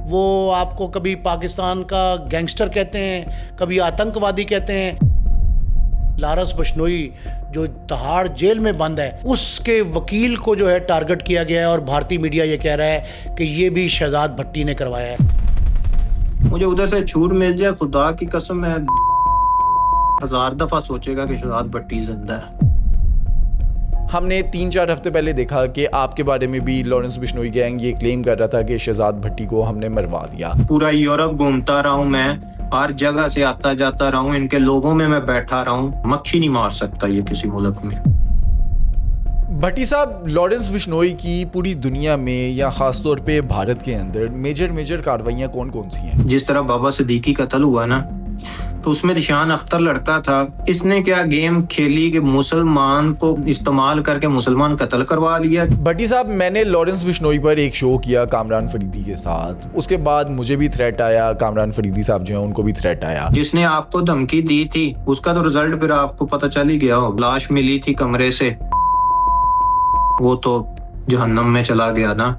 वो आपको कभी पाकिस्तान का गैंगस्टर कहते हैं, कभी आतंकवादी कहते हैं। लारस बिश्नोई जो तिहाड़ जेल में बंद है, उसके वकील को जो है टारगेट किया गया है और भारतीय मीडिया ये कह रहा है कि ये भी शहजाद भट्टी ने करवाया है। मुझे उधर से छूट मिल जाए, खुदा की कसम है 1000 दफा सोचेगा कि शहजाद भट्टी जिंदा है। हमने 3-4 हफ्ते पहले देखा कि आपके बारे में भी लॉरेंस बिश्नोई गैंग ये क्लेम कर रहा था कि शहजाद भट्टी को हमने मरवा दिया। पूरा यूरोप घूमता रहा हूँ मैं, हर जगह से आता जाता रहा हूँ, इनके लोगों में मैं बैठा रहा हूँ, मक्खी नहीं मार सकता ये किसी मुल्क में। भट्टी साहब, लॉरेंस बिश्नोई की पूरी दुनिया में या खासतौर पे भारत के अंदर मेजर कार्रवाइयाँ कौन कौन सी हैं? जिस तरह बाबा सिद्दीकी कत्ल हुआ ना, तो उसमें निशान अख्तर लड़का था, इसने क्या गेम खेली कि मुसलमान को इस्तेमाल करके मुसलमान कत्ल करवा लिया। भट्टी साहब, मैंने लॉरेंस बिश्नोई पर एक शो किया कामरान फरीदी के साथ, उसके बाद मुझे भी थ्रेट आया, कामरान फरीदी साहब जो हैं उनको भी थ्रेट आया। जिसने आपको धमकी दी थी उसका तो रिजल्ट फिर आपको पता चल ही गया हो। लाश मिली थी कमरे से, वो तो जहन्नम में चला गया ना।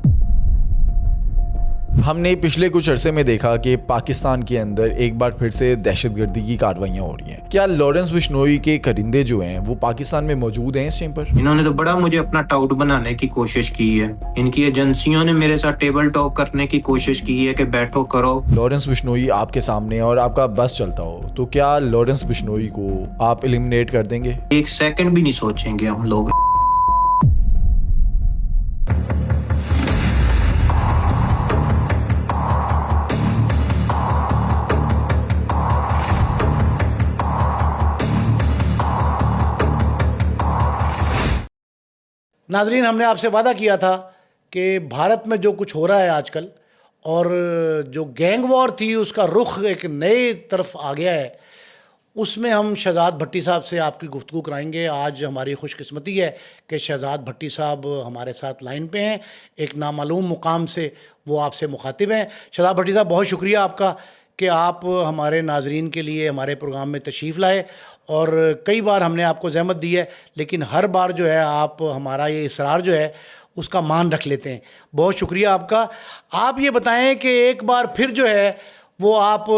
हमने पिछले कुछ अरसे में देखा कि पाकिस्तान के अंदर एक बार फिर से दहशतगर्दी की कार्रवाइयाँ हो रही हैं। क्या लॉरेंस बिश्नोई के करिंदे जो हैं वो पाकिस्तान में मौजूद हैं इस टाइम पर? इन्होंने तो बड़ा मुझे अपना टाउट बनाने की कोशिश की है। इनकी एजेंसियों ने मेरे साथ टेबल टॉक करने की कोशिश की है कि बैठो करो। लॉरेंस बिश्नोई आपके सामने और आपका बस चलता हो तो क्या लॉरेंस बिश्नोई को आप एलिमिनेट कर देंगे? एक सेकंड भी नहीं सोचेंगे हम लोग। नाजरीन, हमने आपसे वादा किया था कि भारत में जो कुछ हो रहा है आजकल और जो गैंग वॉर थी उसका रुख एक नए तरफ आ गया है, उसमें हम शहजाद भट्टी साहब से आपकी गुफ्तगू कराएंगे। आज हमारी खुशकिस्मती है कि शहजाद भट्टी साहब हमारे साथ लाइन पे हैं, एक नामालूम मुकाम से वो आपसे मुखातिब हैं। शहजाद भट्टी साहब, बहुत शुक्रिया आपका कि आप हमारे नाजरीन के लिए हमारे प्रोग्राम में तशरीफ़ लाए। और कई बार हमने आपको ज़हमत दी है, लेकिन हर बार जो है आप हमारा ये इसरार जो है उसका मान रख लेते हैं। बहुत शुक्रिया आपका। आप ये बताएं कि एक बार फिर जो है वो आप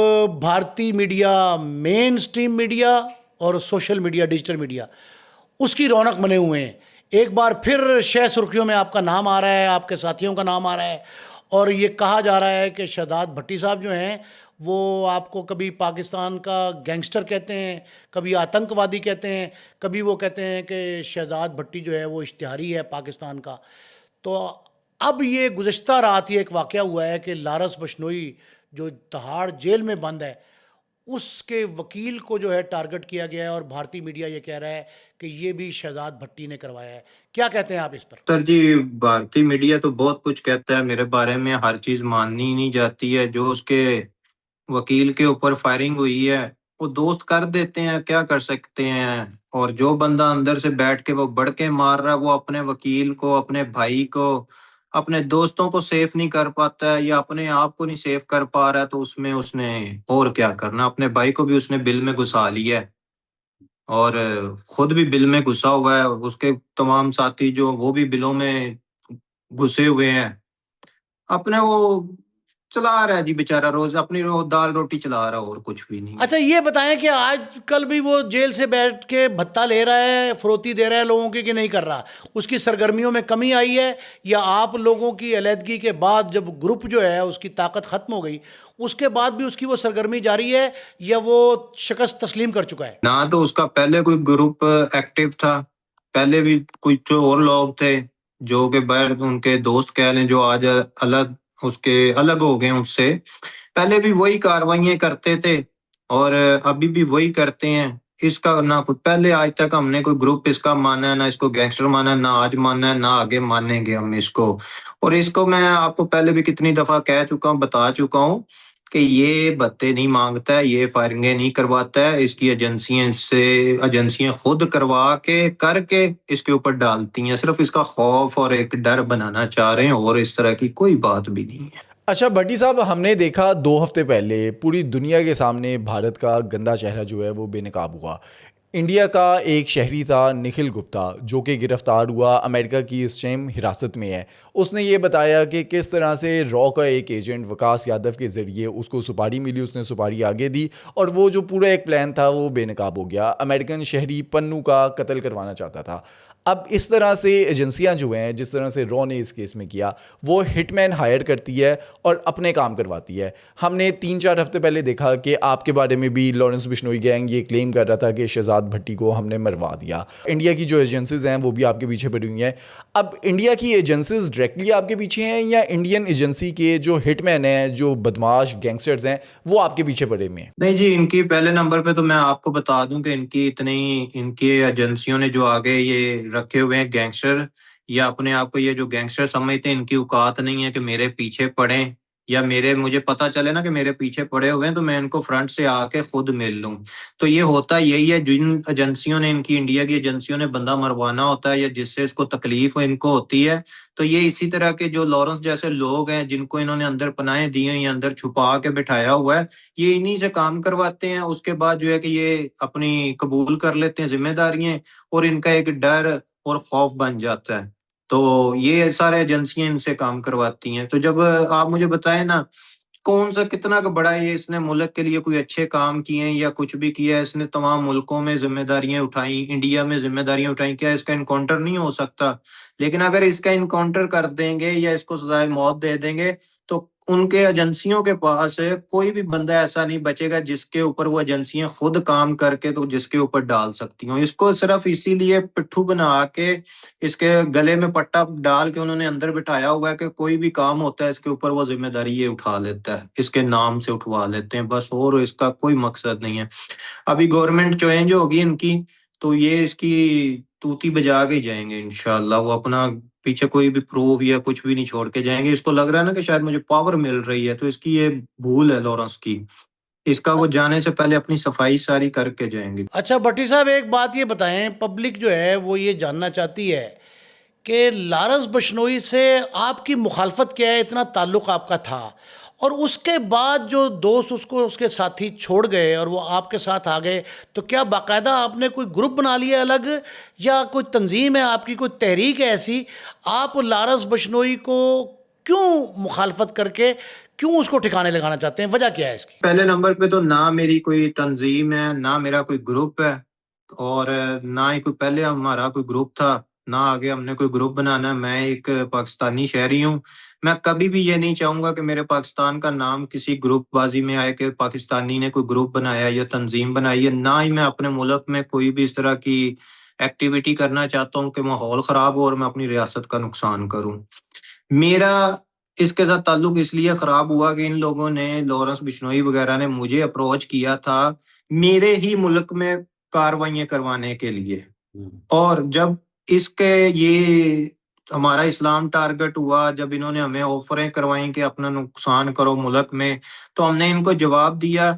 भारतीय मीडिया, मेन स्ट्रीम मीडिया और सोशल मीडिया, डिजिटल मीडिया, उसकी रौनक बने हुए हैं। एक बार फिर शह सुर्खियों में आपका नाम आ रहा है, आपके साथियों का नाम आ रहा है और ये कहा जा रहा है कि शहजाद भट्टी साहब जो हैं वो आपको कभी पाकिस्तान का गैंगस्टर कहते हैं, कभी आतंकवादी कहते हैं, कभी वो कहते हैं कि शहजाद भट्टी जो है वो इश्तिहारी है पाकिस्तान का। तो अब ये गुज़श्ता रात ही एक वाक़या हुआ है कि लारस बिश्नोई जो तिहाड़ जेल में बंद है, उसके वकील को जो है टारगेट किया गया है और भारतीय मीडिया ये कह रहा है कि ये भी शहजाद भट्टी ने करवाया है। क्या कहते हैं आप इस पर? सर जी, भारतीय मीडिया तो बहुत कुछ कहता है मेरे बारे में, हर चीज माननी ही नहीं जाती है। जो उसके वकील के ऊपर फायरिंग हुई है वो दोस्त कर देते हैं, क्या कर सकते हैं। और जो बंदा अंदर से बैठ के वो बढ़ के मार रहा है, वो अपने वकील को, अपने भाई को, अपने दोस्तों को सेफ नहीं कर पाता है या अपने आप को नहीं सेफ कर पा रहा है, तो उसमें उसने और क्या करना। अपने भाई को भी उसने बिल में घुसा लिया है और खुद भी बिल में घुसा हुआ है। उसके तमाम साथी जो वो भी बिलों में घुसे हुए हैं। अपने वो चला रहा है जी बेचारा, रोज अपनी दाल रोटी चला रहा है और कुछ भी नहीं। अच्छा, ये बताएं कि आजकल भी वो जेल से बैठ के भत्ता ले रहा है, फरोती दे रहा है लोगों की, कि नहीं कर रहा? उसकी सरगर्मियों में कमी आई है या आप लोगों की अलहदगी के बाद जब ग्रुप जो है उसकी ताकत ख़त्म हो गई उसके बाद भी उसकी वो सरगर्मी जारी है या वो शिकस्त तस्लीम कर चुका है? ना तो उसका पहले कोई ग्रुप एक्टिव था, पहले भी कुछ और लोग थे जो कि बाहर उनके दोस्त कह लें, जो आज अलग उसके अलग हो गए उससे। पहले भी वही कार्रवाइयां करते थे और अभी भी वही करते हैं। इसका ना कुछ पहले आज तक हमने कोई ग्रुप इसका माना है, ना इसको गैंगस्टर माना है, ना आज माना है, ना आगे मानेंगे हम इसको। और इसको मैं आपको पहले भी कितनी दफा कह चुका हूँ, बता चुका हूँ कि ये भत्ते नहीं मांगता है, ये फायरिंगें नहीं करवाता है। इसकी एजेंसियां खुद करवा के करके इसके ऊपर डालती हैं। सिर्फ इसका खौफ और एक डर बनाना चाह रहे हैं और इस तरह की कोई बात भी नहीं है। अच्छा भट्टी साहब, हमने देखा 2 हफ्ते पहले पूरी दुनिया के सामने भारत का गंदा चेहरा जो है वो बेनकाब हुआ। इंडिया का एक शहरी था निखिल गुप्ता, जो कि गिरफ्तार हुआ, अमेरिका की इस टाइम हिरासत में है। उसने ये बताया कि किस तरह से रॉ का एक एजेंट वकास यादव के ज़रिए उसको सुपारी मिली, उसने सुपारी आगे दी और वो जो पूरा एक प्लान था वो बेनकाब हो गया। अमेरिकन शहरी पन्नू का कत्ल करवाना चाहता था। अब इस तरह से एजेंसियां जो हैं, जिस तरह से रॉ ने इस केस में किया, वो हिटमैन हायर करती है और अपने काम करवाती है। हमने 3-4 हफ्ते पहले देखा कि आपके बारे में भी लॉरेंस बिश्नोई गैंग ये क्लेम कर रहा था कि शहजाद भट्टी को हमने मरवा दिया। इंडिया की जो एजेंसीज हैं वो भी आपके पीछे पड़ी हुई हैं। अब इंडिया की एजेंसीज डायरेक्टली आपके पीछे हैं या इंडियन एजेंसी के जो हिटमैन हैं, जो बदमाश गैंगस्टर्स हैं, वो आपके पीछे पड़े हुए हैं? नहीं जी, इनकी पहले नंबर पे तो मैं आपको बता दूं कि इनकी एजेंसियों ने जो आगे ये रखे हुए हैं गैंगस्टर, या अपने आप को ये जो गैंगस्टर समझते हैं, इनकी औकात नहीं है कि मेरे पीछे पड़े, या मेरे मुझे पता चले ना कि मेरे पीछे पड़े हुए हैं तो मैं इनको फ्रंट से आके खुद मिल लूं। तो ये होता यही है, जिन एजेंसियों ने, इनकी इंडिया की एजेंसियों ने बंदा मरवाना होता है या जिससे इसको तकलीफ इनको होती है, तो ये इसी तरह के जो लॉरेंस जैसे लोग हैं जिनको इन्होंने अंदर पनाहें दी हैं या अंदर छुपा के बिठाया हुआ है, ये इन्हीं से काम करवाते हैं। उसके बाद जो है कि ये अपनी कबूल कर लेते हैं जिम्मेदारियां, और इनका एक डर और खौफ बन जाता है। तो ये सारे एजेंसियां इनसे काम करवाती हैं। तो जब आप मुझे बताएं ना, कौन सा कितना का बड़ा ये इसने मुल्क के लिए कोई अच्छे काम किए हैं या कुछ भी किया है, इसने तमाम मुल्कों में जिम्मेदारियां उठाई, इंडिया में जिम्मेदारियां उठाई, क्या इसका इनकाउंटर नहीं हो सकता? लेकिन अगर इसका इनकाउंटर कर देंगे या इसको सजाए मौत दे देंगे, तो उनके एजेंसियों के पास कोई भी बंदा ऐसा नहीं बचेगा जिसके ऊपर वो एजेंसियां खुद काम करके तो जिसके ऊपर डाल सकती हों। इसको सिर्फ इसीलिए पिट्ठू बना के, इसके गले में पट्टा डाल के उन्होंने अंदर बिठाया हुआ है कि कोई भी काम होता है इसके ऊपर वो जिम्मेदारी ये उठा लेता है, इसके नाम से उठवा लेते हैं बस, और इसका कोई मकसद नहीं है। अभी गवर्नमेंट चेंज होगी इनकी, तो ये इसकी तूती बजा के जाएंगे इंशाल्लाह। वो अपना पीछे कोई भी प्रूफ या कुछ भी नहीं छोड़ के जाएंगे। इसको लग रहा है ना कि शायद मुझे पावर मिल रही है, तो इसकी ये भूल है लॉरेंस की। इसका वो जाने से पहले अपनी सफाई सारी करके जाएंगे। अच्छा भट्टी साहब, एक बात ये बताएं, पब्लिक जो है वो ये जानना चाहती है कि लॉरेंस बिश्नोई से आपकी मुखालफत क्या है, इतना ताल्लुक़ आपका था, और उसके बाद जो दोस्त उसको उसके साथी छोड़ गए और वो आपके साथ आ गए, तो क्या बाकायदा आपने कोई ग्रुप बना लिया अलग, या कोई तंजीम है आपकी, कोई तहरीक है ऐसी? आप लॉरेंस बिश्नोई को क्यों मुखालफत करके क्यों उसको ठिकाने लगाना चाहते हैं, वजह क्या है इसकी? पहले नंबर पे तो ना मेरी कोई तंजीम है, ना मेरा कोई ग्रुप है, और ना ही कोई पहले हमारा कोई ग्रुप था, ना आगे हमने कोई ग्रुप बनाना है। मैं एक पाकिस्तानी शहरी हूँ। मैं कभी भी ये नहीं चाहूंगा कि मेरे पाकिस्तान का नाम किसी ग्रुपबाजी में आए कि पाकिस्तानी ने कोई ग्रुप बनाया या तंजीम बनाई है। ना ही मैं अपने मुल्क में कोई भी इस तरह की एक्टिविटी करना चाहता हूँ कि माहौल खराब हो और मैं अपनी रियासत का नुकसान करूँ। मेरा इसके साथ ताल्लुक इसलिए खराब हुआ कि इन लोगों ने, लॉरेंस बिश्नोई वगैरह ने मुझे अप्रोच किया था मेरे ही मुल्क में कार्रवाइयां करवाने के लिए। और जब इसके ये हमारा इस्लाम टारगेट हुआ, जब इन्होंने हमें ऑफरें करवाई कि अपना नुकसान करो मुल्क में, तो हमने इनको जवाब दिया।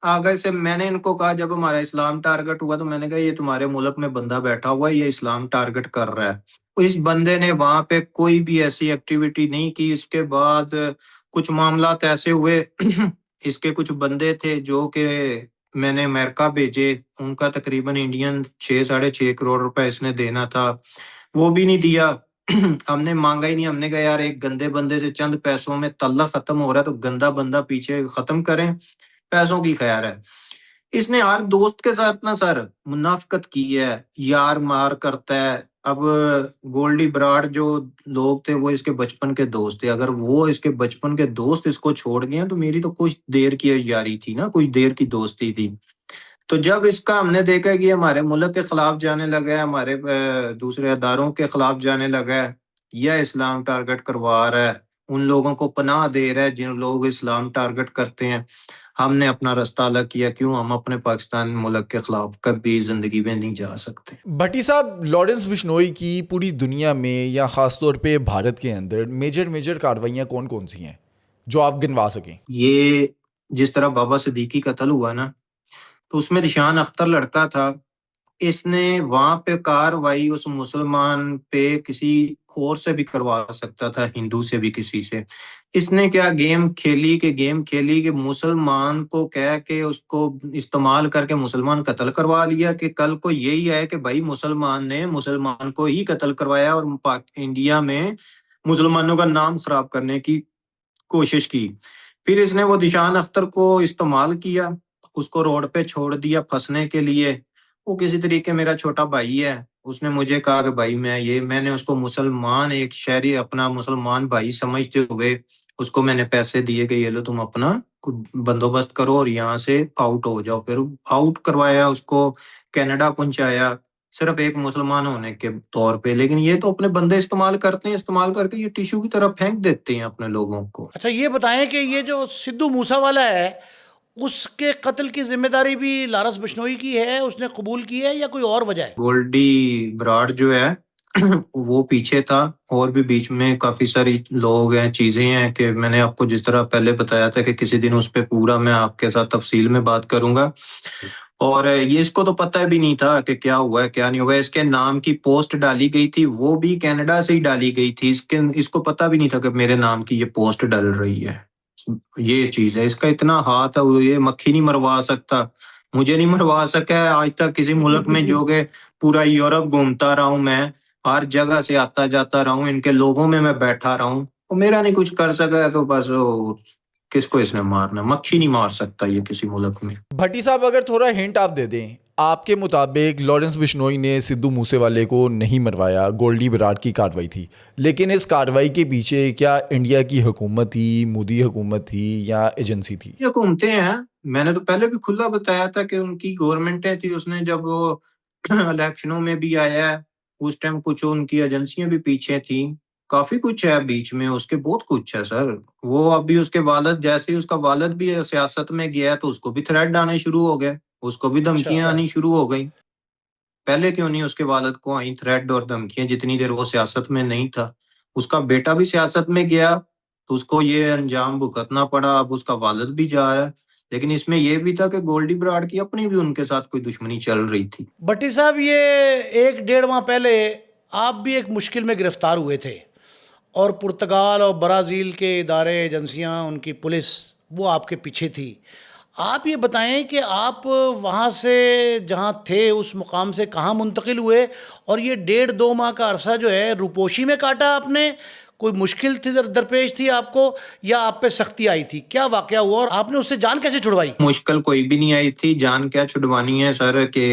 आगे से मैंने इनको कहा, जब हमारा इस्लाम टारगेट हुआ तो मैंने कहा ये तुम्हारे मुल्क में बंदा बैठा हुआ है, ये इस्लाम टारगेट कर रहा है। इस बंदे ने वहां पे कोई भी ऐसी एक्टिविटी नहीं की। इसके बाद कुछ मामलात ऐसे हुए इसके कुछ बंदे थे जो कि मैंने अमेरिका भेजे, उनका तकरीबन इंडियन 6-6.5 करोड़ रुपए इसने देना था, वो भी नहीं दिया। हमने मांगा ही नहीं। हमने कहा यार, एक गंदे बंदे से चंद पैसों में तल्ला खत्म हो रहा है तो गंदा बंदा पीछे खत्म करें, पैसों की खैर है। इसने हर दोस्त के साथ ना सर मुनाफिकत की है, यार मार करता है। अब गोल्डी बराड़ जो लोग थे वो इसके बचपन के दोस्त थे। अगर वो इसके बचपन के दोस्त इसको छोड़ गए तो मेरी तो कुछ देर की यारी थी ना, कुछ देर की दोस्ती थी। तो जब इसका हमने देखा कि हमारे मुल्क के खिलाफ जाने लगा है, हमारे दूसरे अदारों के खिलाफ जाने लगा है, या इस्लाम टारगेट करवा रहा है, उन लोगों को पनाह दे रहा है जिन लोग इस्लाम टारगेट करते हैं, हमने अपना रास्ता अलग किया। क्यों हम अपने पाकिस्तान मुल्क के खिलाफ कभी जिंदगी में नहीं जा सकते। भट्टी साहब, लॉरेंस बिश्नोई की पूरी दुनिया में या ख़ास तौर पे भारत के अंदर मेजर कार्रवाइयाँ कौन कौन सी हैं जो आप गिनवा सकें? ये जिस तरह बाबा सिद्दीकी कत्ल हुआ ना, तो उसमें निशान अख्तर लड़का था। इसने वहां पे कार्रवाई उस मुसलमान पे किसी और से भी करवा सकता था, हिंदू से भी, किसी से। इसने क्या गेम खेली कि मुसलमान को कह के उसको इस्तेमाल करके मुसलमान कत्ल करवा लिया, कि कल को यही है कि भाई मुसलमान ने मुसलमान को ही कत्ल करवाया और इंडिया में मुसलमानों का नाम खराब करने की कोशिश की। फिर इसने वो दिशान अख्तर को इस्तेमाल किया, उसको रोड पे छोड़ दिया फंसने के लिए। वो किसी तरीके मेरा छोटा भाई है, उसने मुझे कहा कि भाई मैंने उसको मुसलमान, एक शहरी अपना मुसलमान भाई समझते हुए उसको मैंने पैसे दिए कि ये लो तुम अपना बंदोबस्त करो और यहाँ से आउट हो जाओ। फिर आउट करवाया उसको, कनाडा पहुंचाया, सिर्फ एक मुसलमान होने के तौर पे। लेकिन ये तो अपने बंदे इस्तेमाल करते हैं, इस्तेमाल करके ये टिश्यू की तरह फेंक देते हैं अपने लोगों को। अच्छा ये बताएं कि ये जो सिद्धू मूसा वाला है उसके कत्ल की जिम्मेदारी भी लारस बिश्नोई की है, उसने कबूल की है या कोई और वजह है? गोल्डी बराड़ जो है वो पीछे था, और भी बीच में काफी सारी लोग हैं, चीजें हैं, कि मैंने आपको जिस तरह पहले बताया था कि किसी दिन उस पे पूरा मैं आपके साथ तफसील में बात करूंगा। और ये इसको तो पता भी नहीं था कि क्या हुआ है क्या नहीं हुआ है। इसके नाम की पोस्ट डाली गई थी, वो भी कनाडा से ही डाली गई थी। इसको पता भी नहीं था कि मेरे नाम की ये पोस्ट डल रही है। ये चीज है, इसका इतना हाथ है, ये मक्खी नहीं मरवा सकता, मुझे नहीं मरवा सका है आज तक किसी मुल्क में, जो कि पूरा यूरोप घूमता रहा हूं मैं, हर जगह से आता जाता रहा हूं, इनके लोगों में मैं बैठा रहा हूं, तो मेरा नहीं कुछ कर सका है। तो बस वो किसको इसने मारना, मक्खी नहीं मार सकता ये किसी मुल्क में। भट्टी साहब, अगर थोड़ा हिंट आप दे दें, आपके मुताबिक लॉरेंस बिश्नोई ने सिद्धू मूसेवाले को नहीं मरवाया, गोल्डी बराड़ की कार्रवाई थी, लेकिन इस कार्रवाई के पीछे क्या इंडिया की हुकूमत थी, मोदी हुकूमत थी या एजेंसी थी? ये हुकूमतें हैं, मैंने तो पहले भी खुला बताया था कि उनकी गवर्नमेंटें थी। उसने जब वो इलेक्शनों में भी आया है, उस टाइम कुछ उनकी एजेंसियां भी पीछे थी। काफी कुछ है बीच में उसके, बहुत कुछ है सर। वो अभी उसके वालिद, जैसे ही उसका वालिद भी सियासत में गया तो उसको भी थ्रेट आने शुरू हो गए, उसको भी धमकियां आनी शुरू हो गई। पहले क्यों नहीं उसके वालिद को आई थ्रेट और धमकियां, जितनी देर वो सियासत में नहीं था। उसका बेटा भी सियासत में गया तो उसको ये अंजाम भुगतना पड़ा, अब उसका वालिद भी जा रहा है। लेकिन इसमें यह भी था कि गोल्डी बराड़ की अपनी भी उनके साथ कोई दुश्मनी चल रही थी। भट्टी साहब, ये 1-1.5 माह पहले आप भी एक मुश्किल में गिरफ्तार हुए थे और पुर्तगाल और ब्राज़ील के इदारे, एजेंसियां, उनकी पुलिस वो आपके पीछे थी। आप ये बताएं कि आप वहाँ से जहाँ थे उस मुकाम से कहाँ मुंतकिल हुए, और ये 1.5-2 माह का अरसा जो है रुपोशी में काटा आपने? कोई मुश्किल थी, दरपेश थी आपको, या आप पे सख्ती आई थी? क्या वाकया हुआ और आपने उससे जान कैसे छुड़वाई? मुश्किल कोई भी नहीं आई थी, जान क्या छुड़वानी है सर, के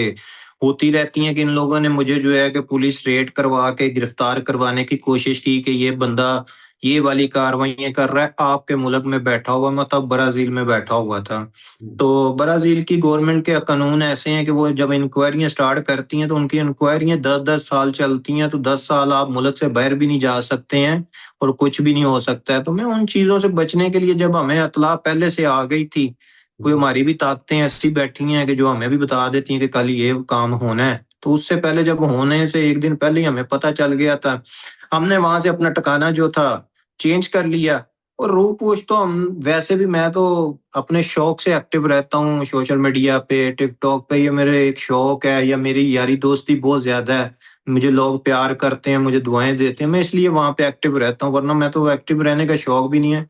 होती रहती है कि इन लोगों ने मुझे जो है कि पुलिस रेड करवा के गिरफ्तार करवाने की कोशिश की कि ये बंदा ये वाली कार्रवाइयां कर रहा है आपके मुल्क में बैठा हुआ। मैं तब ब्राजील में बैठा हुआ था। तो ब्राजील की गवर्नमेंट के कानून ऐसे हैं कि वो जब इंक्वायरियां स्टार्ट करती हैं तो उनकी इंक्वायरियां 10-10 साल चलती हैं। तो 10 साल आप मुल्क से बाहर भी नहीं जा सकते हैं और कुछ भी नहीं हो सकता है। तो मैं उन चीजों से बचने के लिए, जब हमें इत्तला पहले से आ गई थी, कोई हमारी भी ताकतें ऐसी बैठी हैं कि जो हमें भी बता देती हैं कि कल ये काम होना है, तो उससे पहले, जब होने से एक दिन पहले ही हमें पता चल गया था, हमने वहां से अपना ठिकाना जो था चेंज कर लिया। और रूपोश तो हम वैसे भी, मैं तो अपने शौक से एक्टिव रहता हूँ सोशल मीडिया पे, टिकटॉक पे, ये मेरे एक शौक है, या मेरी यारी दोस्ती बहुत ज्यादा है। मुझे लोग प्यार करते हैं, मुझे दुआएं देते हैं, मैं इसलिए वहां पे एक्टिव रहता हूँ, वरना मैं तो एक्टिव रहने का शौक भी नहीं है।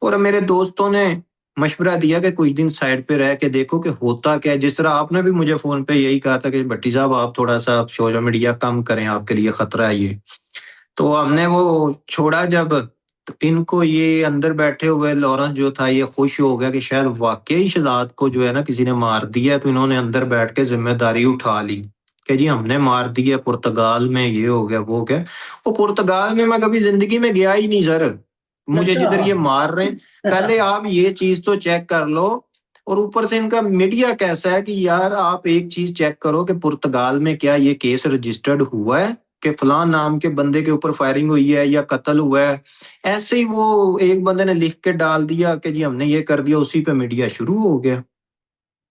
और मेरे दोस्तों ने मशवरा दिया कि कुछ दिन साइड पे रह के देखो कि होता क्या है। जिस तरह आपने भी मुझे फोन पे यही कहा था कि भट्टी साहब आप थोड़ा सा सोशल मीडिया कम करें, आपके लिए खतरा है ये। तो हमने वो छोड़ा जब, तो इनको ये अंदर बैठे हुए लॉरेंस जो था ये खुश हो गया कि शायद वाकई शहजाद को जो है ना किसी ने मार दिया। तो इन्होंने अंदर बैठ के जिम्मेदारी उठा ली कि जी हमने मार दिया, पुर्तगाल में ये हो गया वो हो गया। वो पुर्तगाल में मैं कभी जिंदगी में गया ही नहीं सर। मुझे जिधर ये मार रहे हैं, पहले आप ये चीज तो चेक कर लो। और ऊपर से इनका मीडिया कैसा है कि यार आप एक चीज चेक करो कि पुर्तगाल में क्या ये केस रजिस्टर्ड हुआ है कि फलां नाम के बंदे के ऊपर फायरिंग हुई है या कत्ल हुआ है। ऐसे ही वो एक बंदे ने लिख के डाल दिया कि जी हमने ये कर दिया, उसी पे मीडिया शुरू हो गया।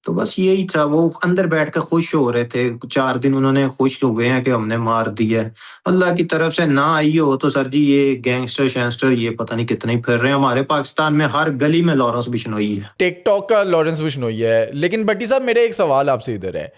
तो बस यही था, वो अंदर बैठ कर खुश हो रहे थे। 4 दिन उन्होंने खुश हुए हैं कि हमने मार दिया। अल्लाह की तरफ से ना आई हो तो सर जी ये गैंगस्टर शैंगस्टर ये पता नहीं कितने ही फिर रहे हैं हमारे पाकिस्तान में, हर गली में लॉरेंस बिश्नोई है। टिकटॉक का लॉरेंस बिश्नोई है। लेकिन भट्टी साहब, मेरा एक सवाल आपसे इधर है,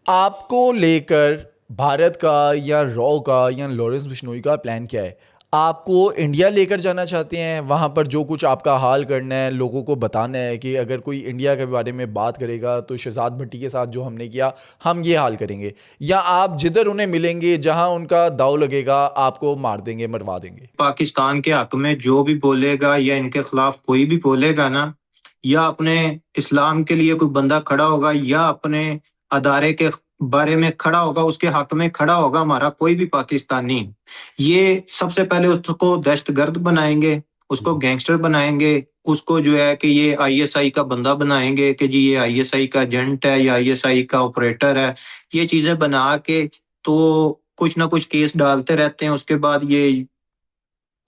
आपको लेकर भारत का या रॉ का या लॉरेंस बिश्नोई का प्लान क्या है? आपको इंडिया लेकर जाना चाहते हैं, वहाँ पर जो कुछ आपका हाल करना है, लोगों को बताना है कि अगर कोई इंडिया के बारे में बात करेगा तो शहजाद भट्टी के साथ जो हमने किया हम ये हाल करेंगे, या आप जिधर उन्हें मिलेंगे जहाँ उनका दाव लगेगा आपको मार देंगे, मरवा देंगे? पाकिस्तान के हक में जो भी बोलेगा या इनके खिलाफ कोई भी बोलेगा ना, या अपने इस्लाम के लिए कोई बंदा खड़ा होगा या अपने अदारे के बारे में खड़ा होगा, उसके हक में खड़ा होगा हमारा कोई भी पाकिस्तानी, ये सबसे पहले उसको दहशतगर्द बनाएंगे, उसको गैंगस्टर बनाएंगे, उसको जो है कि ये आईएसआई का बंदा बनाएंगे कि जी ये आईएसआई का एजेंट है या आईएसआई का ऑपरेटर है। ये चीजें बना के तो कुछ ना कुछ केस डालते रहते हैं। उसके बाद ये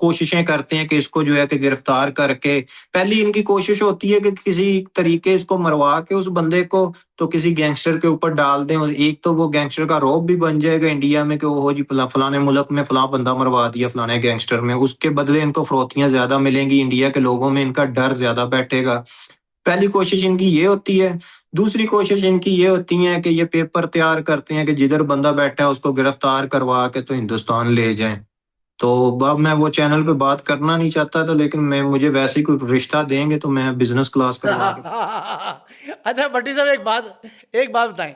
कोशिशें करते हैं कि इसको जो है कि गिरफ्तार करके, पहली इनकी कोशिश होती है कि किसी तरीके इसको मरवा के उस बंदे को तो किसी गैंगस्टर के ऊपर डाल दें, और एक तो वो गैंगस्टर का रौब भी बन जाएगा इंडिया में कि ओहो जी फलाने मुल्क में फलां बंदा मरवा दिया फलाने गैंगस्टर में, उसके बदले इनको फरोतियां ज्यादा मिलेंगी, इंडिया के लोगों में इनका डर ज्यादा बैठेगा। पहली कोशिश इनकी ये होती है। दूसरी कोशिश इनकी ये होती है कि ये पेपर तैयार करते हैं कि जिधर बंदा बैठा है उसको गिरफ्तार करवा के तो हिंदुस्तान ले जाएं। तो अब मैं वो चैनल पे बात करना नहीं चाहता था, लेकिन मैं मुझे वैसे ही कोई रिश्ता देंगे तो मैं बिजनेस क्लास करवा के अच्छा भट्टी साहब, एक बात बताएं।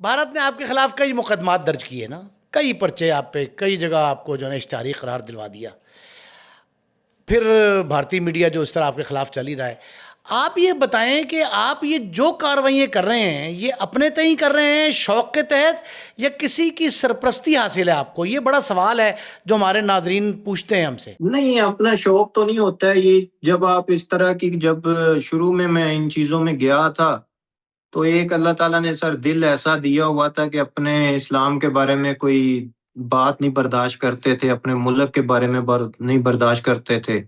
भारत ने आपके खिलाफ कई मुकदमात दर्ज किए ना, कई पर्चे आप पे, कई जगह आपको जो है इश्तिहारी करार दिलवा दिया। फिर भारतीय मीडिया जो इस तरह आपके खिलाफ चल ही रहा है, आप ये बताएं कि आप ये जो कार्रवाइयाँ कर रहे हैं ये अपने तय ही कर रहे हैं शौक के तहत, या किसी की सरपरस्ती हासिल है आपको? ये बड़ा सवाल है जो हमारे नाजरीन पूछते हैं हमसे। नहीं, अपना शौक तो नहीं होता है ये। जब आप इस तरह की, जब शुरू में मैं इन चीजों में गया था तो एक अल्लाह ताला ने सर दिल ऐसा दिया हुआ था कि अपने इस्लाम के बारे में कोई बात नहीं बर्दाश्त करते थे, अपने मुल्क के बारे में नहीं बर्दाश्त करते थे।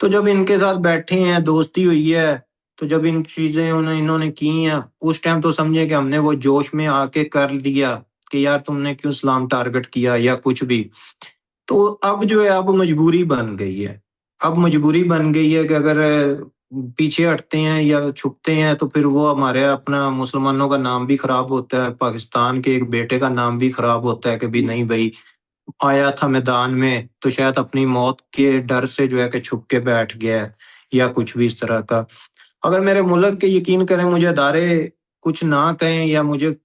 तो जब इनके साथ बैठे हैं, दोस्ती हुई है, तो जब इन चीजें इन्होंने की हैं, उस टाइम तो समझे कि हमने वो जोश में आके कर दिया कि यार तुमने क्यों इस्लाम टारगेट किया या कुछ भी। तो अब जो है अब मजबूरी बन गई है। अब मजबूरी बन गई है कि अगर पीछे हटते हैं या छुपते हैं तो फिर वो हमारे अपना मुसलमानों का नाम भी खराब होता है, पाकिस्तान के एक बेटे का नाम भी खराब होता है कि भी नहीं भाई आया था मैदान में तो शायद अपनी मौत के डर से जो है कि छुप के बैठ गया है या कुछ भी इस तरह का। अगर मेरे मुल्क के, यकीन करें, मुझे अदारे कुछ ना कहें या मुझे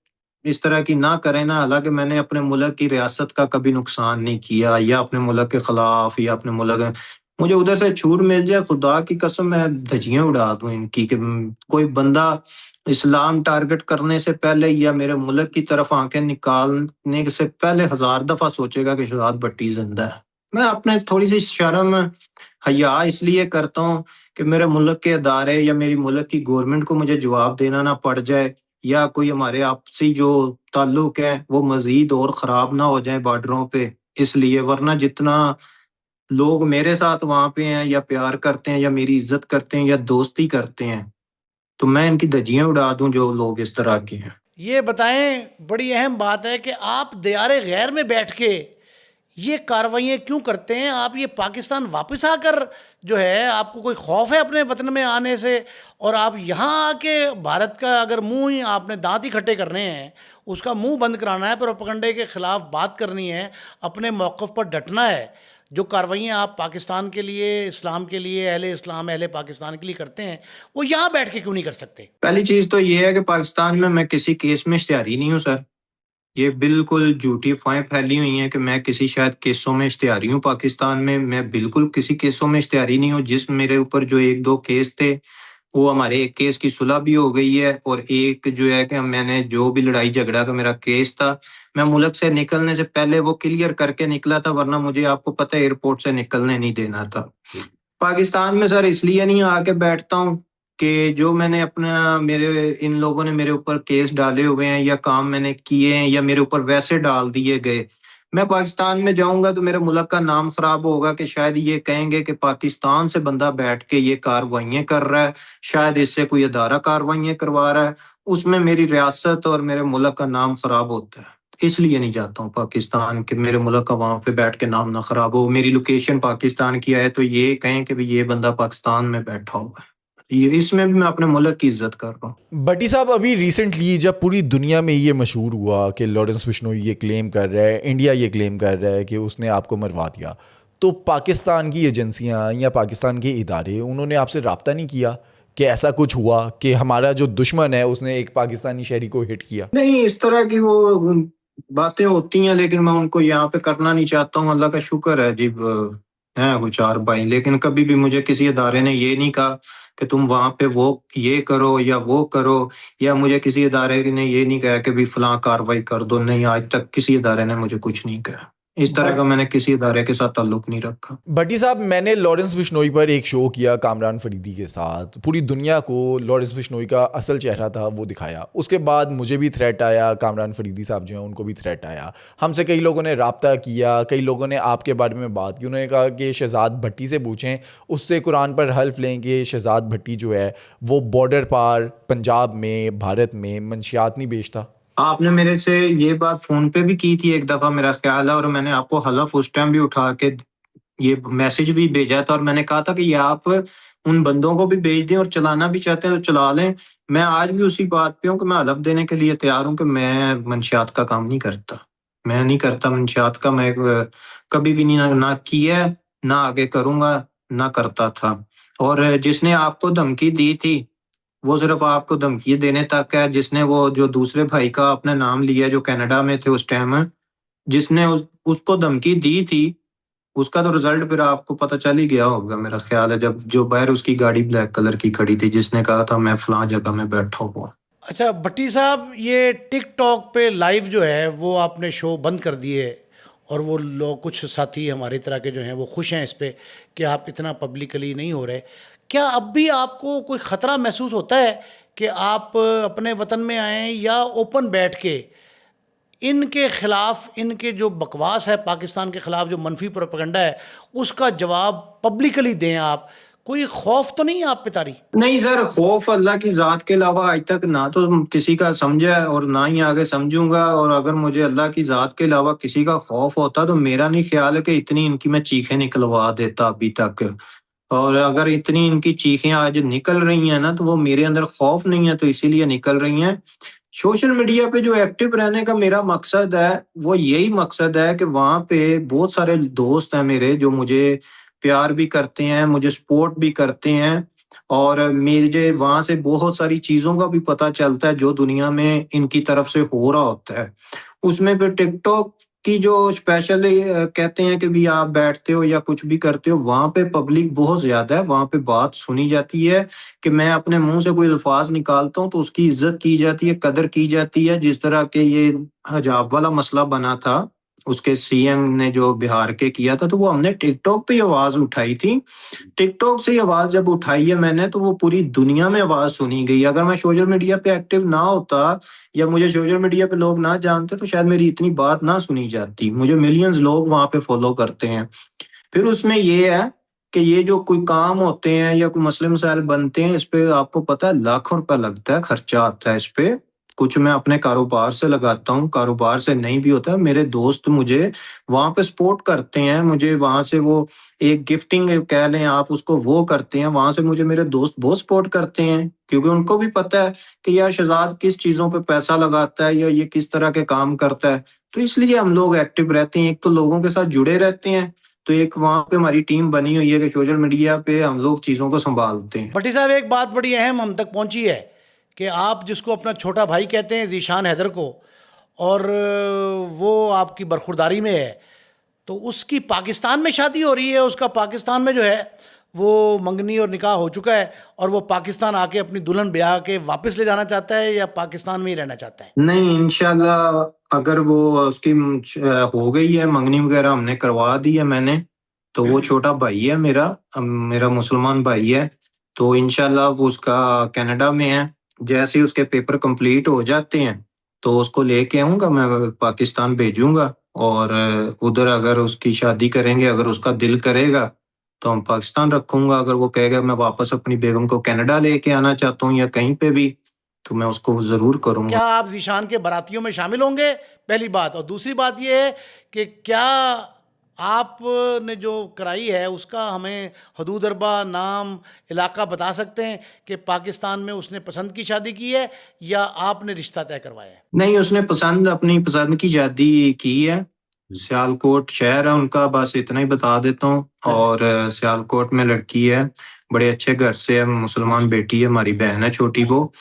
इस तरह की ना करें ना, हालांकि मैंने अपने मुल्क की रियासत का कभी नुकसान नहीं किया या अपने मुल्क के खिलाफ या अपने मुल्क, मुझे उधर से छूट मिल जाए खुदा की कसम मैं धज्जियां उड़ा दूं इनकी कि कोई बंदा इस्लाम टारगेट करने से पहले या मेरे मुल्क की तरफ आंखें निकालने से पहले 1000 दफा सोचेगा कि शहजाद भट्टी जिंदा है। मैं अपने थोड़ी सी शर्म हया इसलिए करता हूँ कि मेरे मुल्क के अदारे या मेरी मुल्क की गवर्नमेंट को मुझे जवाब देना ना पड़ जाए, या कोई हमारे आपसी जो ताल्लुक है वो मजीद और खराब ना हो जाए बॉर्डरों पे। इसलिए वरना जितना लोग मेरे साथ वहां पे हैं या प्यार करते हैं या मेरी इज्जत करते हैं या दोस्ती करते हैं, तो मैं इनकी धज्जियां उड़ा दूं जो लोग इस तरह के हैं। ये बताएं, बड़ी अहम बात है कि आप दियारे गैर में बैठ के ये कार्रवाइयाँ क्यों करते हैं? आप ये पाकिस्तान वापस आकर जो है, आपको कोई खौफ है अपने वतन में आने से? और आप यहाँ आके भारत का अगर मुंह ही आपने दांत ही खट्टे करने हैं, उसका मुंह बंद कराना है, प्रोपेगेंडे के खिलाफ बात करनी है, अपने मौक़िफ़ पर डटना है। जो कार्रवाइयाँ आप पाकिस्तान के लिए, इस्लाम के लिए, अहले इस्लाम अहले पाकिस्तान के लिए करते हैं, वो यहाँ बैठ के क्यों नहीं कर सकते? पहली चीज तो ये है कि पाकिस्तान में मैं किसी केस में इश्तिहारी नहीं हूँ सर। ये बिल्कुल झूठी अफवाहें फैली हुई हैं कि मैं किसी शायद केसों में इश्तिहारी हूँ पाकिस्तान में। मैं बिल्कुल किसी केसों में इश्तिहारी नहीं हूँ। जिस मेरे ऊपर जो 1-2 केस थे, वो हमारे एक केस की सुलह भी हो गई है, और एक जो है कि मैंने जो भी लड़ाई झगड़ा का मेरा केस था, मैं मुल्क से निकलने से पहले वो क्लियर करके निकला था, वरना मुझे आपको पता है एयरपोर्ट से निकलने नहीं देना था। पाकिस्तान में सर इसलिए नहीं आके बैठता हूँ कि जो मैंने अपना, मेरे इन लोगों ने मेरे ऊपर केस डाले हुए हैं या काम मैंने किए हैं या मेरे ऊपर वैसे डाल दिए गए, मैं पाकिस्तान में जाऊंगा तो मेरे मुल्क का नाम खराब होगा कि शायद ये कहेंगे कि पाकिस्तान से बंदा बैठ के ये कार्रवाइयाँ कर रहा है, शायद इससे कोई अदारा कार्रवाइयाँ करवा रहा है। उसमें मेरी रियासत और मेरे मुल्क का नाम खराब होता है। इसलिए नहीं जाता हूँ पाकिस्तान कि मेरे मुल्क का वहां पे बैठ के नाम ना खराब हो। मेरी लोकेशन पाकिस्तान की है तो ये कहें कि भी ये बंदा पाकिस्तान में बैठा हुआ है। ये इसमें भी मैं अपने मुल्क की इज्जत कर रहा हूँ। भट्टी साहब, अभी रिसेंटली जब पूरी दुनिया में ये मशहूर हुआ कि लॉरेंस बिश्नोई ये क्लेम कर रहा है, इंडिया ये क्लेम कर रहा है कि उसने आपको मरवा दिया, तो पाकिस्तान की एजेंसियां या पाकिस्तान के इदारे उन्होंने आपसे रब्ता नहीं किया कि ऐसा कुछ हुआ कि हमारा जो दुश्मन है उसने एक पाकिस्तानी शहरी को हिट किया? नहीं, इस तरह की वो बातें होती हैं, लेकिन मैं उनको यहाँ पे करना नहीं चाहता हूँ। अल्लाह का शुक्र है जी, हैं कुछ चार भाई, लेकिन कभी भी मुझे किसी इदारे ने ये नहीं कहा कि तुम वहां पे वो ये करो या वो करो, या मुझे किसी इदारे ने ये नहीं कहा कि भी फलां कार्रवाई कर दो। नहीं, आज तक किसी इदारे ने मुझे कुछ नहीं कहा। इस तरह का मैंने किसी इदारे के साथ ताल्लुक नहीं रखा। भट्टी साहब, मैंने लॉरेंस बिश्नोई पर एक शो किया कामरान फरीदी के साथ, पूरी दुनिया को लॉरेंस बिश्नोई का असल चेहरा था वो दिखाया। उसके बाद मुझे भी थ्रेट आया, कामरान फरीदी साहब जो हैं उनको भी थ्रेट आया, हमसे कई लोगों ने राब्ता किया, कई लोगों ने आपके बारे में बात की। उन्होंने कहा कि शहजाद भट्टी से पूछें, उससे कुरान पर हल्फ लें कि शहजाद भट्टी जो है वो बॉर्डर पार पंजाब में भारत में मंशियात नहीं बेचता। आपने मेरे से ये बात फोन पे भी की थी एक दफा, मेरा ख्याल है, और मैंने आपको हलफ उस टाइम भी उठा के ये मैसेज भी भेजा था, और मैंने कहा था कि ये आप उन बंदों को भी भेज दें, और चलाना भी चाहते हैं तो चला लें। मैं आज भी उसी बात पे हूँ कि मैं हलफ देने के लिए तैयार हूँ कि मैं मंशियात का काम नहीं करता। मैं नहीं करता मंशियात का। मैं कभी भी नहीं, ना किया, ना आगे करूंगा, ना करता था। और जिसने आपको धमकी दी थी, वो सिर्फ आपको धमकी देने तक है। जिसने वो जो दूसरे भाई का अपने नाम लिया जो कनाडा में थे उस टाइम, जिसने उसको धमकी दी थी, उसका तो रिजल्ट फिर आपको पता चल ही गया होगा मेरा ख्याल है, जब जो बाहर उसकी गाड़ी ब्लैक कलर की खड़ी थी, जिसने कहा था मैं फलां जगह में बैठा हुआ। अच्छा भट्टी साहब, ये टिकटॉक पे लाइव जो है वो आपने शो बंद कर दिए, और वो लोग कुछ साथी हमारी तरह के जो हैं वो खुश हैं इस पे कि आप इतना पब्लिकली नहीं हो रहे। क्या अब भी आपको कोई ख़तरा महसूस होता है कि आप अपने वतन में आएँ या ओपन बैठ के इनके खिलाफ, इनके जो बकवास है पाकिस्तान के खिलाफ, जो मनफी प्रोपेगेंडा है, उसका जवाब पब्लिकली दें आप? कोई खौफ तो नहीं है आप पे तारी? नहीं सर, खौफ अल्लाह की जात के अलावा आज तक ना तो किसी का समझा है और ना ही आगे समझूंगा। और अगर मुझे अल्लाह की जात के अलावा किसी का खौफ होता तो मेरा नहीं ख्याल है कि इतनी इनकी मैं चीखें निकलवा देता अभी तक। और अगर इतनी इनकी चीखें आज निकल रही हैं ना, तो वो मेरे अंदर खौफ नहीं है, तो इसीलिए निकल रही हैं। सोशल मीडिया पे जो एक्टिव रहने का मेरा मकसद है, वो यही मकसद है कि वहां पे बहुत सारे दोस्त हैं मेरे जो मुझे प्यार भी करते हैं, मुझे सपोर्ट भी करते हैं, और मुझे वहां से बहुत सारी चीजों का भी पता चलता है जो दुनिया में इनकी तरफ से हो रहा होता है। उसमें फिर टिकटॉक की जो स्पेशल कहते हैं कि भी आप बैठते हो या कुछ भी करते हो, वहां पे पब्लिक बहुत ज्यादा है, वहां पे बात सुनी जाती है कि मैं अपने मुंह से कोई अल्फाज निकालता हूँ तो उसकी इज्जत की जाती है, कदर की जाती है। जिस तरह के ये हिजाब वाला मसला बना था, उसके सीएम ने जो बिहार के किया था, तो वो हमने टिकटॉक पे ही आवाज उठाई थी। टिकटॉक से ही आवाज जब उठाई है मैंने, तो वो पूरी दुनिया में आवाज सुनी गई। अगर मैं सोशल मीडिया पे एक्टिव ना होता या मुझे सोशल मीडिया पे लोग ना जानते, तो शायद मेरी इतनी बात ना सुनी जाती। मुझे मिलियंस लोग वहां पे फॉलो करते हैं। फिर उसमें ये है कि ये जो कोई काम होते हैं या कोई मसले मसाइल बनते हैं, इस पे आपको पता है लाखों रुपया लगता है, खर्चा आता है इस पे। कुछ मैं अपने कारोबार से लगाता हूँ, कारोबार से नहीं भी होता है। मेरे दोस्त मुझे वहां पे सपोर्ट करते हैं, मुझे वहां से वो एक गिफ्टिंग कह लें आप उसको, वो करते हैं। वहां से मुझे मेरे दोस्त बहुत सपोर्ट करते हैं, क्योंकि उनको भी पता है कि यार शहजाद किस चीजों पे पैसा लगाता है या ये किस तरह के काम करता है। तो इसलिए हम लोग एक्टिव रहते हैं, एक तो लोगों के साथ जुड़े रहते हैं, तो एक वहां पे हमारी टीम बनी हुई है कि सोशल मीडिया पे हम लोग चीजों को संभालते हैं। भट्टी साहब, एक बात बड़ी अहम हम तक पहुंची है कि आप जिसको अपना छोटा भाई कहते हैं ज़ीशान हैदर को, और वो आपकी बरखुरदारी में है, तो उसकी पाकिस्तान में शादी हो रही है, उसका पाकिस्तान में जो है वो मंगनी और निकाह हो चुका है, और वो पाकिस्तान आके अपनी दुल्हन ब्याह के वापस ले जाना चाहता है या पाकिस्तान में ही रहना चाहता है? नहीं, इंशाल्लाह अगर वो उसकी हो गई है, मंगनी वगैरह हमने करवा दी है मैंने, तो वो छोटा भाई है मेरा, मेरा मुसलमान भाई है। तो इंशाल्लाह वो उसका कनाडा में है। जैसे ही उसके पेपर कंप्लीट हो जाते हैं तो उसको लेके आऊंगा, मैं पाकिस्तान भेजूंगा। और उधर अगर उसकी शादी करेंगे, अगर उसका दिल करेगा तो हम पाकिस्तान रखूंगा। अगर वो कहेगा मैं वापस अपनी बेगम को कनाडा लेके आना चाहता हूँ या कहीं पे भी, तो मैं उसको जरूर करूंगा। क्या आप ज़ीशान के बारातियों में शामिल होंगे? पहली बात। और दूसरी बात ये है कि क्या आपने जो कराई है उसका हमें हदूद अरबा नाम इलाका बता सकते हैं कि पाकिस्तान में उसने पसंद की शादी की है या आपने रिश्ता तय करवाया है? नहीं, उसने अपनी पसंद की शादी की है। सियालकोट शहर है उनका, बस इतना ही बता देता हूँ। और सियालकोट में लड़की है, बड़े अच्छे घर से है, मुसलमान बेटी है, हमारी बहन है छोटी वो।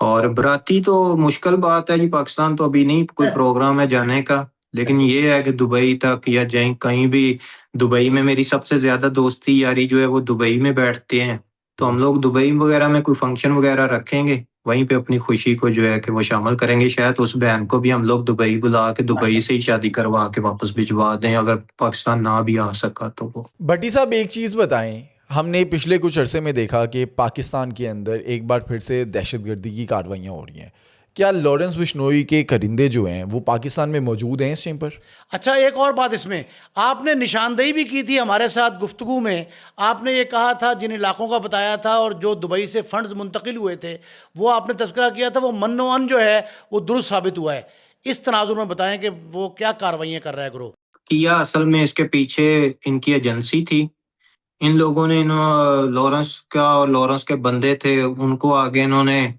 और बराती तो मुश्किल बात है जी, पाकिस्तान तो अभी नहीं कोई प्रोग्राम है जाने का, लेकिन ये है कि दुबई तक या जाए कहीं भी। दुबई में मेरी सबसे ज्यादा दोस्ती यारी जो है वो दुबई में बैठते हैं, तो हम लोग दुबई वगैरह में कोई फंक्शन वगैरह रखेंगे, वहीं पे अपनी खुशी को जो है कि वो शामिल करेंगे। शायद उस बहन को भी हम लोग दुबई बुला के दुबई से ही शादी करवा के वापस भिजवा दें, अगर पाकिस्तान ना भी आ सका तो वो। भट्टी साहब एक चीज़ बताएं, हमने पिछले कुछ अरसे में देखा कि पाकिस्तान के अंदर एक बार फिर से दहशतगर्दी की कार्रवाइयाँ हो रही हैं। क्या लॉरेंस बिश्नोई के करिंदे जो हैं वो पाकिस्तान में मौजूद हैं इस टाइम पर? अच्छा, एक और बात इसमें, आपने निशानदेही भी की थी हमारे साथ गुफ्तगू में। आपने ये कहा था, जिन इलाकों का बताया था और जो दुबई से फंड्स मुंतकिल हुए थे वो आपने तज़किरा किया था, वो मन्नो-अन जो है वो दुरुस्त साबित हुआ है। इस तनाजुर में बताएं कि वो क्या कार्रवाइयाँ कर रहा है गिरोह? किया असल में इसके पीछे इनकी एजेंसी थी। इन लोगों ने लॉरेंस का और लॉरेंस के बंदे थे, उनको आगे इन्होंने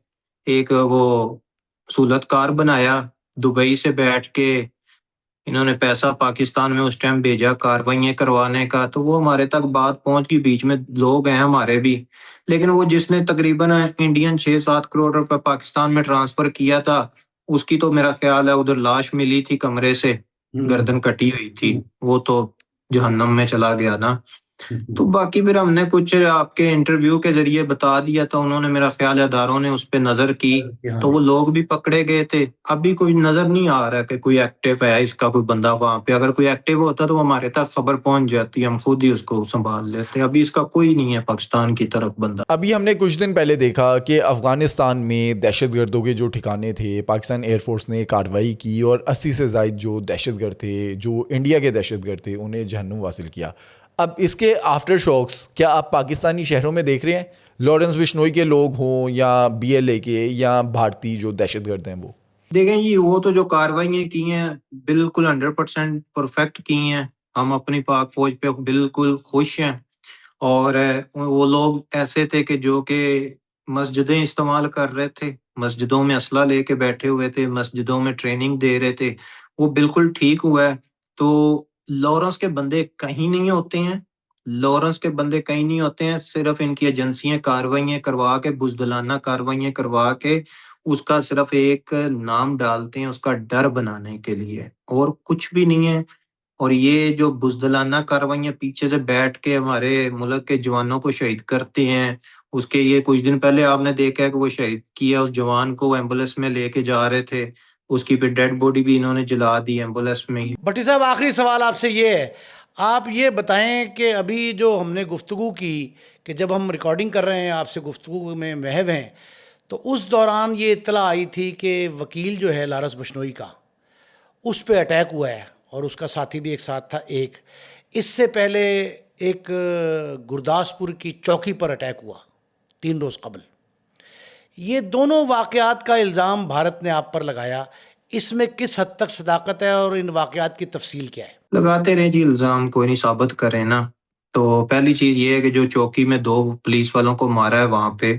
एक वो सूलतकार बनाया। दुबई से बैठ के इन्होंने पैसा पाकिस्तान में उस टाइम भेजा कार्रवाइयाँ करवाने का, तो वो हमारे तक बात पहुंच गई, बीच में लोग हैं हमारे भी। लेकिन वो जिसने तकरीबन इंडियन 6-7 करोड़ रुपए पाकिस्तान में ट्रांसफर किया था, उसकी तो मेरा ख्याल है उधर लाश मिली थी कमरे से, गर्दन कटी हुई थी। वो तो जहन्नम में चला गया ना। तो बाकी फिर हमने कुछ आपके इंटरव्यू के जरिए बता दिया था, उन्होंने मेरा ख्याल है अदारों ने उस पर नजर की, तो वो लोग भी पकड़े गए थे। अभी कोई नजर नहीं आ रहा कि कोई एक्टिव है इसका कोई बंदा वहां पे। अगर कोई एक्टिव होता तो हमारे तक खबर पहुंच जाती, हम खुद ही उसको संभाल लेते। अभी इसका कोई नहीं है पाकिस्तान की तरफ बंदा। अभी हमने कुछ दिन पहले देखा कि अफ़गानिस्तान में दहशतगर्दों के जो ठिकाने थे, पाकिस्तान एयरफोर्स ने कार्रवाई की और 80 से ज़ायद जो दहशतगर्द थे, जो इंडिया के दहशतगर्द थे, उन्हें जहन्नुम हासिल किया। अब इसके आफ्टर शॉक्स क्या आप पाकिस्तानी शहरों में देख रहे हैं? लॉरेंस बिश्नोई के लोग हों या BLA के या भारतीय जो दहशतगर्द हैं वो? देखें जी, वो तो जो कार्रवाइयाँ की हैं बिल्कुल 100% परफेक्ट की हैं। हम अपनी पाक फौज पे बिल्कुल खुश हैं। और वो लोग ऐसे थे कि जो कि मस्जिदें इस्तेमाल कर रहे थे, मस्जिदों में असला लेके बैठे हुए थे, मस्जिदों में ट्रेनिंग दे रहे थे, वो बिल्कुल ठीक हुआ है। तो लॉरेंस के बंदे कहीं नहीं होते हैं, लॉरेंस के बंदे कहीं नहीं होते हैं, सिर्फ इनकी एजेंसियां कार्रवाइयाँ करवा के, बुज़दिलाना कार्रवाइयाँ करवा के उसका सिर्फ एक नाम डालते हैं, उसका डर बनाने के लिए, और कुछ भी नहीं है। और ये जो बुज़दिलाना कार्रवाइयाँ पीछे से बैठ के हमारे मुल्क के जवानों को शहीद करते हैं, उसके ये कुछ दिन पहले आपने देखा है कि वो शहीद किया उस जवान को एम्बुलेंस में लेके जा रहे थे, उसकी फिर डेड बॉडी भी इन्होंने जला दी एम्बुलेंस में ही। भट्टी साहब, आखिरी सवाल आपसे ये है, आप ये बताएं कि अभी जो हमने गुफ्तगू की, कि जब हम रिकॉर्डिंग कर रहे हैं आपसे गुफ्तगू में महव हैं, तो उस दौरान ये इत्तला आई थी कि वकील जो है लॉरेंस बिश्नोई का, उस पे अटैक हुआ है और उसका साथी भी एक साथ था। एक इससे पहले एक गुरदासपुर की चौकी पर अटैक हुआ 3 रोज़ कबल। ये दोनों वाक़यात का इल्ज़ाम भारत ने आप पर लगाया, इसमें किस हद तक सदाकत है और इन वाक़यात की तफसील क्या है? लगाते रहे जी, इल्जाम कोई नहीं साबित करे ना। तो पहली चीज ये है कि जो चौकी में 2 पुलिस वालों को मारा है वहां पे,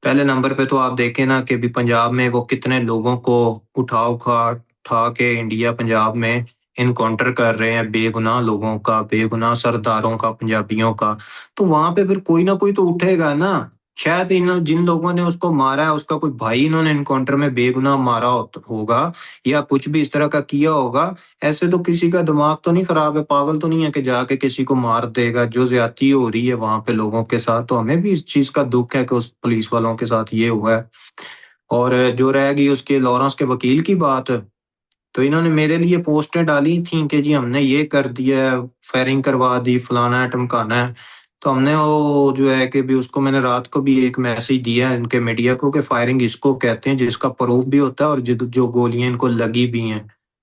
पहले नंबर पे तो आप देखें ना कि भी पंजाब में वो कितने लोगों को उठा के इंडिया पंजाब में इनकाउंटर कर रहे हैं, बेगुनाह लोगों का, बेगुनाह सरदारों का, पंजाबियों का। तो वहां पे फिर कोई ना कोई तो उठेगा ना। शायद इन जिन लोगों ने उसको मारा है उसका कोई भाई इन्होंने इनकाउंटर में बेगुनाह मारा होगा, या कुछ भी इस तरह का किया होगा। ऐसे तो किसी का दिमाग तो नहीं खराब है, पागल तो नहीं है कि जाके किसी को मार देगा। जो ज्यादती हो रही है वहां पे लोगों के साथ, तो हमें भी इस चीज का दुख है कि उस पुलिस वालों के साथ ये हुआ है। और जो रह गई उसके लॉरेंस के वकील की बात, तो इन्होंने मेरे लिए पोस्टें डाली थी कि जी हमने ये कर दिया है, फायरिंग करवा दी, फलाना है टमकाना है। तो हमने वो जो है कि भी उसको मैंने रात को भी एक मैसेज दिया है इनके मीडिया को कि फायरिंग इसको कहते हैं जिसका प्रूफ भी होता है और जो गोलियां इनको लगी भी हैं,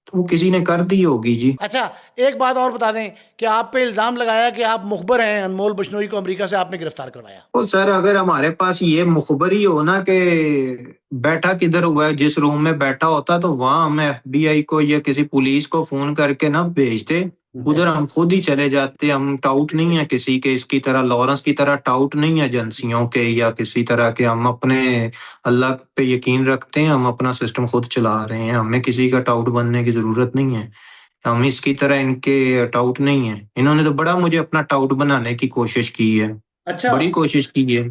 तो वो किसी ने कर दी होगी जी। अच्छा, एक बात और बता दें कि आप पे इल्ज़ाम लगाया कि आप मुखबर हैं, अनमोल बिश्नोई को अमेरिका से आपने गिरफ्तार करवाया। तो सर अगर हमारे पास ये मुखबरी हो ना कि बैठा किधर हुआ है, जिस रूम में बैठा होता, तो वहां हम FBI को या किसी पुलिस को फोन करके ना भेजते, उधर हम खुद ही चले जाते, हम टाउट नहीं है किसी के, इसकी तरह लॉरेंस की तरह टाउट नहीं है एजेंसियों के या किसी तरह के। हम अपने अल्लाह पे यकीन रखते हैं, हम अपना सिस्टम खुद चला रहे हैं, हमें किसी का टाउट बनने की जरूरत नहीं है। हम इसकी तरह इनके टाउट नहीं है। इन्होंने तो बड़ा मुझे अपना टाउट बनाने की कोशिश की है, अच्छा। बड़ी कोशिश की है।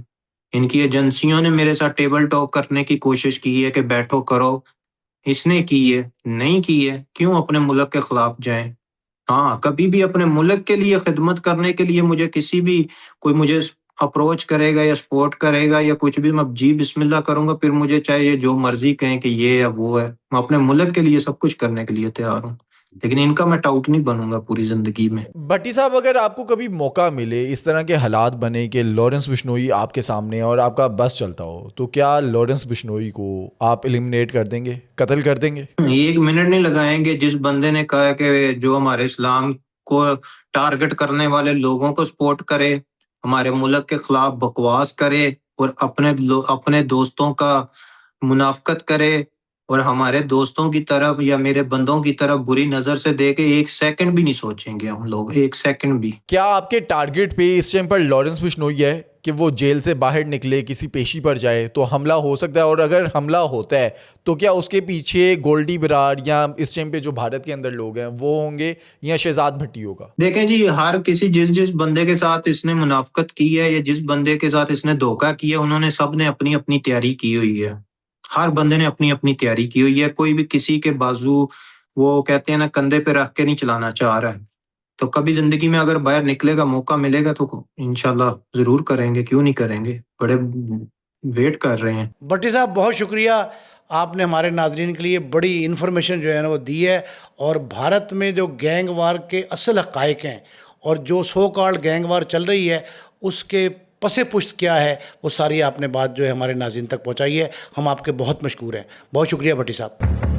इनकी एजेंसियों ने मेरे साथ टेबल टॉक करने की कोशिश की है कि बैठो करो, इसने की है, नहीं की है, क्यों अपने मुल्क के खिलाफ जाएं। हाँ, कभी भी अपने मुल्क के लिए खिदमत करने के लिए मुझे किसी भी कोई मुझे अप्रोच करेगा या सपोर्ट करेगा या कुछ भी, मैं जी बिस्मिल्लाह करूंगा, फिर मुझे चाहे ये जो मर्जी कहें कि ये या वो है, मैं अपने मुल्क के लिए सब कुछ करने के लिए तैयार हूँ। लेकिन इनका मैं टाउट नहीं बनूंगा पूरी जिंदगी में। भट्टी साहब, अगर आपको कभी मौका मिले, इस तरह के हालात बने कि लॉरेंस बिश्नोई आपके सामने और आपका बस चलता हो, तो क्या लॉरेंस बिश्नोई को आप एलिमिनेट कर देंगे, कत्ल कर देंगे? एक मिनट नहीं लगाएंगे। जिस बंदे ने कहा है कि जो हमारे इस्लाम को टारगेट करने वाले लोगों को सपोर्ट करे, हमारे मुल्क के खिलाफ बकवास करे और अपने दोस्तों का मुनाफकत करे और हमारे दोस्तों की तरफ या मेरे बंदों की तरफ बुरी नजर से देखे, एक सेकंड भी नहीं सोचेंगे हम लोग, एक सेकंड भी। क्या आपके टारगेट पे इस टाइम पर लॉरेंस बिश्नोई है कि वो जेल से बाहर निकले, किसी पेशी पर जाए तो हमला हो सकता है? और अगर हमला होता है तो क्या उसके पीछे गोल्डी बरार या इस टाइम पे जो भारत के अंदर लोग हैं वो होंगे या शहजाद भट्टी होगा? देखें जी, हर किसी जिस जिस बंदे के साथ इसने मुनाफकत की है या जिस बंदे के साथ इसने धोखा किया, उन्होंने सब ने अपनी अपनी तैयारी की हुई है। हर बंदे ने अपनी अपनी तैयारी की हुई है। कोई भी किसी के बाजू, वो कहते हैं ना, कंधे पे रख के नहीं चलाना चाह रहा है। तो कभी जिंदगी में अगर बाहर निकलेगा, मौका मिलेगा तो इंशाल्लाह जरूर करेंगे, क्यों नहीं करेंगे। बड़े वेट कर रहे हैं। भट्टी साहब, बहुत शुक्रिया, आपने हमारे नाजरीन के लिए बड़ी इन्फॉर्मेशन जो है ना वो दी है। और भारत में जो गैंग वार के असल हक़ाइक़ हैं और जो सो कॉल्ड गैंग वार चल रही है उसके पसे पुश्त क्या है, वो सारी आपने बात जो है हमारे नाज़रीन तक पहुंचाई है। हम आपके बहुत मशकूर हैं। बहुत शुक्रिया भट्टी साहब।